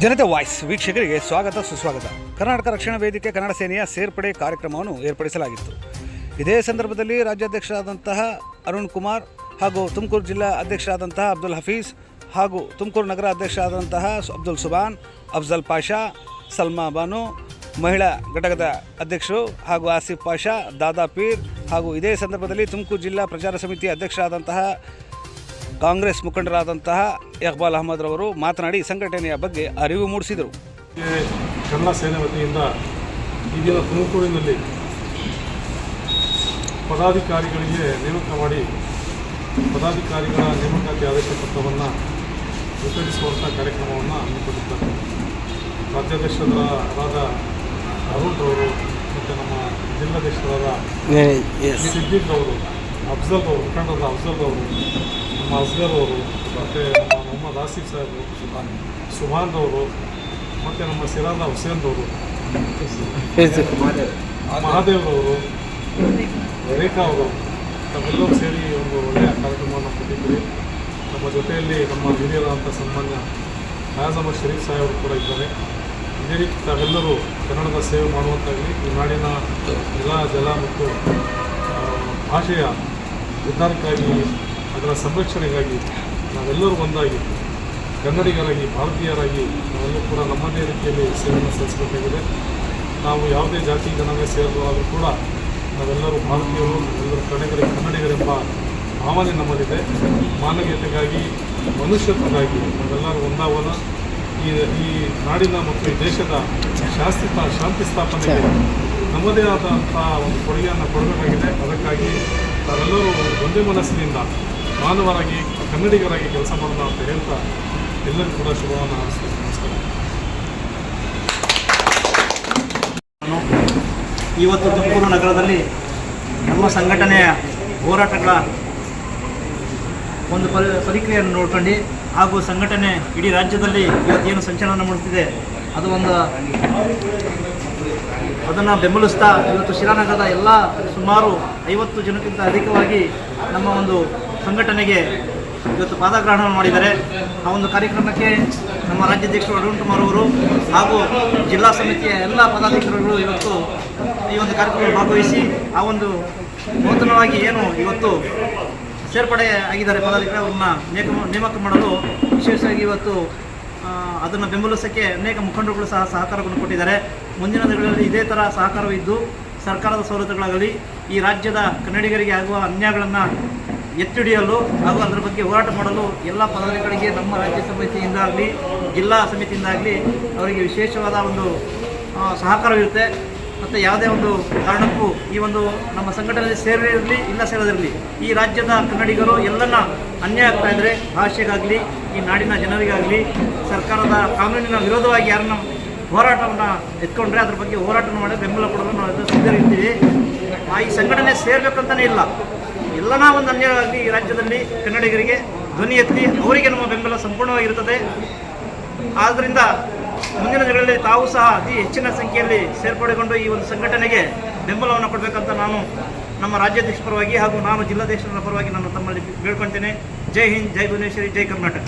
ಜನತೆ ವಾಯ್ಸ್ ವೀಕ್ಷಕರಿಗೆ ಸ್ವಾಗತ ಸುಸ್ವಾಗತ. ಕರ್ನಾಟಕ ರಕ್ಷಣಾ ವೇದಿಕೆ ಕನ್ನಡ ಸೇನೆಯ ಸೇರ್ಪಡೆ ಕಾರ್ಯಕ್ರಮವನ್ನು ಏರ್ಪಡಿಸಲಾಗಿತ್ತು. ಇದೇ ಸಂದರ್ಭದಲ್ಲಿ ರಾಜ್ಯಾಧ್ಯಕ್ಷರಾದಂತಹ ಅರುಣ್ ಕುಮಾರ್ ಹಾಗೂ ತುಮಕೂರು ಜಿಲ್ಲಾ ಅಧ್ಯಕ್ಷರಾದಂತಹ ಅಬ್ದುಲ್ ಹಫೀಜ್ ಹಾಗೂ ತುಮಕೂರು ನಗರ ಅಧ್ಯಕ್ಷರಾದಂತಹ ಅಬ್ದುಲ್ ಸುಬಾನ್, ಅಫ್ಜಲ್ ಪಾಷಾ, ಸಲ್ಮಾ ಬಾನು, ಮಹಿಳಾ ಘಟಕದ ಅಧ್ಯಕ್ಷರು ಹಾಗೂ ಆಸಿಫ್ ಪಾಷಾ, ದಾದಾ ಪೀರ್ ಹಾಗೂ ಇದೇ ಸಂದರ್ಭದಲ್ಲಿ ತುಮಕೂರು ಜಿಲ್ಲಾ ಪ್ರಚಾರ ಸಮಿತಿ ಅಧ್ಯಕ್ಷರಾದಂತಹ ಕಾಂಗ್ರೆಸ್ ಮುಖಂಡರಾದಂತಹ ಇಕ್ಬಾಲ್ ಅಹಮದ್ ರವರು ಮಾತನಾಡಿ ಸಂಘಟನೆಯ ಬಗ್ಗೆ ಅರಿವು ಮೂಡಿಸಿದರು. ಕನ್ನಡ ಸೇನೆ ವತಿಯಿಂದ ಈ ದಿನ ತುಮಕೂರಿನಲ್ಲಿ ಪದಾಧಿಕಾರಿಗಳಿಗೆ ನೇಮಕ ಮಾಡಿ ಪದಾಧಿಕಾರಿಗಳ ನೇಮಕಾತಿ ಆದೇಶ ಪತ್ರವನ್ನು ವಿತರಿಸುವಂಥ ಕಾರ್ಯಕ್ರಮವನ್ನು ಹಮ್ಮಿಕೊಂಡಿದ್ದಾರೆ. ರಾಜ್ಯಾಧ್ಯಕ್ಷರಾದ ಅರುಣ್ ರವರು ಮತ್ತು ನಮ್ಮ ಜಿಲ್ಲಾಧ್ಯಕ್ಷರಾದ ಸಿದ್ದಿಕ್ ಅವರು, ಅಫ್ಜಲ್ ಅವರು, ಮುಖಂಡರಾದ ಅಫ್ಜಲ್ ಅವರು, ನಮ್ಮ ಅಸ್ಗರ್ ಅವರು, ಮತ್ತು ನಮ್ಮ ಮೊಹಮ್ಮದ್ ಆಸಿಫ್ ಸಾಹೇಬರು, ಸುಭಾನ್ ಅವರು, ಮತ್ತು ನಮ್ಮ ಸಿರಾದ ಹುಸೇನ್ ಅವರು, ಮಹಾದೇವ್ರವರು, ರೇಖಾ ಅವರು ತಾವೆಲ್ಲರೂ ಸೇರಿ ಒಂದು ಒಳ್ಳೆಯ ಕಾರ್ಯಕ್ರಮವನ್ನು ಕೊಟ್ಟಿದ್ದೀರಿ. ನಮ್ಮ ಜೊತೆಯಲ್ಲಿ ನಮ್ಮ ಹಿರಿಯರಾದಂಥ ಸನ್ಮಾನ್ಯ ಫಯಾಜ್ ಅಹಮದ್ ಶರೀಫ್ ಸಾಹೇಬರು ಕೂಡ ಇದ್ದಾರೆ. ಇದೇ ರೀತಿ ತಾವೆಲ್ಲರೂ ಕನ್ನಡದ ಸೇವೆ ಮಾಡುವಂತಾಗಲಿ, ಈ ನಾಡಿನ ನೆಲ, ಜಲ ಮತ್ತು ಭಾಷೆಯ ಉದ್ಧಾರಕ್ಕಾಗಿ, ಅದರ ಸಂರಕ್ಷಣೆಗಾಗಿ ನಾವೆಲ್ಲರೂ ಒಂದಾಗಿ ಕನ್ನಡಿಗರಾಗಿ, ಭಾರತೀಯರಾಗಿ ನಾವೆಲ್ಲರೂ ಕೂಡ ನಮ್ಮದೇ ರೀತಿಯಲ್ಲಿ ಸೇವೆಯನ್ನು ಸಲ್ಲಿಸಬೇಕಾಗಿದೆ. ನಾವು ಯಾವುದೇ ಜಾತಿ ಜನಾಂಗ ಸೇರಿದವಾದರೂ ಕೂಡ ನಾವೆಲ್ಲರೂ ಭಾರತೀಯರು, ನಾವೆಲ್ಲರೂ ಕನ್ನಡಿಗರೆಂಬ ಭಾವನೆ ನಮ್ಮಲ್ಲಿದೆ. ಮಾನವೀಯತೆಗಾಗಿ, ಮನುಷ್ಯತ್ವಕ್ಕಾಗಿ ನಾವೆಲ್ಲರೂ ಒಂದಾಗೋಣ. ಈ ನಾಡಿನ ಮತ್ತು ಈ ದೇಶದ ಶಾಂತಿ ಸ್ಥಾಪನೆಗೆ ನಮ್ಮದೇ ಆದಂಥ ಒಂದು ಕೊಡುಗೆಯನ್ನು ಕೊಡಬೇಕಾಗಿದೆ. ಅದಕ್ಕಾಗಿ ನಾವೆಲ್ಲರೂ ಒಂದೇ ಮನಸ್ಸಿನಿಂದ ಮಾನವರಾಗಿ, ಕನ್ನಡಿಗರಾಗಿ ಕೆಲಸ ಮಾಡೋಣ ಅಂತ ಹೇಳ್ತಾ ಎಲ್ಲರಿಗೂ ಕೂಡ ಶುಭವನ್ನು ಹಾರೈಸ್ತೇನೆ. ನಮಸ್ಕಾರ. ಇವತ್ತು ತುಮಕೂರು ನಗರದಲ್ಲಿ ನಮ್ಮ ಸಂಘಟನೆಯ ಹೋರಾಟಗಳ ಒಂದು ಪ್ರಕ್ರಿಯೆಯನ್ನು ನೋಡ್ಕೊಂಡು ಹಾಗೂ ಸಂಘಟನೆ ಇಡೀ ರಾಜ್ಯದಲ್ಲಿ ಇವತ್ತೇನು ಸಂಚಲನ ಮಾಡುತ್ತಿದೆ ಅದನ್ನು ಬೆಂಬಲಿಸ್ತಾ ಇವತ್ತು ಶಿರಾನಗರದ ಎಲ್ಲ ಸುಮಾರು 50 ಜನಕ್ಕಿಂತ ಅಧಿಕವಾಗಿ ನಮ್ಮ ಒಂದು ಸಂಘಟನೆಗೆ ಇವತ್ತು ಪಾದಗ್ರಹಣ ಮಾಡಿದ್ದಾರೆ. ಆ ಒಂದು ಕಾರ್ಯಕ್ರಮಕ್ಕೆ ನಮ್ಮ ರಾಜ್ಯಾಧ್ಯಕ್ಷರು ಅರುಣ್ ಕುಮಾರ್ ಅವರು ಹಾಗೂ ಜಿಲ್ಲಾ ಸಮಿತಿಯ ಎಲ್ಲ ಪದಾಧಿಕಾರಿಗಳು ಇವತ್ತು ಈ ಒಂದು ಕಾರ್ಯಕ್ರಮದಲ್ಲಿ ಭಾಗವಹಿಸಿ ಆ ಒಂದು ನೂತನವಾಗಿ ಏನು ಇವತ್ತು ಸೇರ್ಪಡೆ ಆಗಿದ್ದಾರೆ ಪದಾಧಿಕಾರಿ ಅವ್ರನ್ನ ನೇಮಕ ಮಾಡಲು ವಿಶೇಷವಾಗಿ ಇವತ್ತು ಅದನ್ನು ಬೆಂಬಲಿಸೋಕ್ಕೆ ಅನೇಕ ಮುಖಂಡರುಗಳು ಸಹ ಸಹಕಾರವನ್ನು ಕೊಟ್ಟಿದ್ದಾರೆ. ಮುಂದಿನ ದಿನಗಳಲ್ಲಿ ಇದೇ ಥರ ಸಹಕಾರವಿದ್ದು ಸರ್ಕಾರದ ಸವಲತ್ತುಗಳಾಗಲಿ, ಈ ರಾಜ್ಯದ ಕನ್ನಡಿಗರಿಗೆ ಆಗುವ ಅನ್ಯಾಯಗಳನ್ನು ಎತ್ತಿಡಿಯಲು ಹಾಗೂ ಅದರ ಬಗ್ಗೆ ಹೋರಾಟ ಮಾಡಲು ಎಲ್ಲ ಪದಾಧಿಕಾರಿಗೆ ನಮ್ಮ ರಾಜ್ಯ ಸಮಿತಿಯಿಂದಾಗಲಿ, ಜಿಲ್ಲಾ ಸಮಿತಿಯಿಂದಾಗಲಿ ಅವರಿಗೆ ವಿಶೇಷವಾದ ಒಂದು ಸಹಕಾರವಿರುತ್ತೆ. ಮತ್ತು ಯಾವುದೇ ಒಂದು ಕಾರಣಕ್ಕೂ ಈ ಒಂದು ನಮ್ಮ ಸಂಘಟನೆಯಲ್ಲಿ ಸೇರಿರಲಿ ಇಲ್ಲ ಸೇರದಿರಲಿ, ಈ ರಾಜ್ಯದ ಕನ್ನಡಿಗರು ಎಲ್ಲನ ಅನ್ಯಾಯ ಆಗ್ತಾ ಇದ್ದರೆ ಭಾಷೆಗಾಗಲಿ, ಈ ನಾಡಿನ ಜನರಿಗಾಗಲಿ ಸರ್ಕಾರದ ಕಾನೂನಿನ ವಿರೋಧವಾಗಿ ಯಾರನ್ನ ಹೋರಾಟವನ್ನು ಎತ್ಕೊಂಡ್ರೆ ಅದ್ರ ಬಗ್ಗೆ ಹೋರಾಟವನ್ನು ಮಾಡಿ ಬೆಂಬಲ ಕೊಡಲು ನಾವು ಸಿದ್ಧರಿರ್ತೀವಿ. ಈ ಸಂಘಟನೆ ಸೇರಬೇಕಂತಲೇ ಇಲ್ಲ, ಎಲ್ಲನ ಒಂದು ಅನ್ಯಾಯವಾಗಿ ಈ ರಾಜ್ಯದಲ್ಲಿ ಕನ್ನಡಿಗರಿಗೆ ಧ್ವನಿ ಎತ್ತಿ ಅವರಿಗೆ ನಮ್ಮ ಬೆಂಬಲ ಸಂಪೂರ್ಣವಾಗಿರುತ್ತದೆ. ಆದ್ದರಿಂದ ಮುಂದಿನ ದಿನಗಳಲ್ಲಿ ತಾವು ಸಹ ಅತಿ ಹೆಚ್ಚಿನ ಸಂಖ್ಯೆಯಲ್ಲಿ ಸೇರ್ಪಡೆಗೊಂಡು ಈ ಒಂದು ಸಂಘಟನೆಗೆ ಬೆಂಬಲವನ್ನು ಕೊಡಬೇಕಂತ ನಾನು ನಮ್ಮ ರಾಜ್ಯಾಧ್ಯಕ್ಷ ಪರವಾಗಿ ಹಾಗೂ ನಾನು ಜಿಲ್ಲಾಧ್ಯಕ್ಷರ ಪರವಾಗಿ ನಾನು ತಮ್ಮಲ್ಲಿ ಬೇಡ್ಕೊಳ್ತೇನೆ. ಜೈ ಹಿಂದ್, ಜೈ ಭುವನೇಶ್ವರಿ, ಜೈ ಕರ್ನಾಟಕ.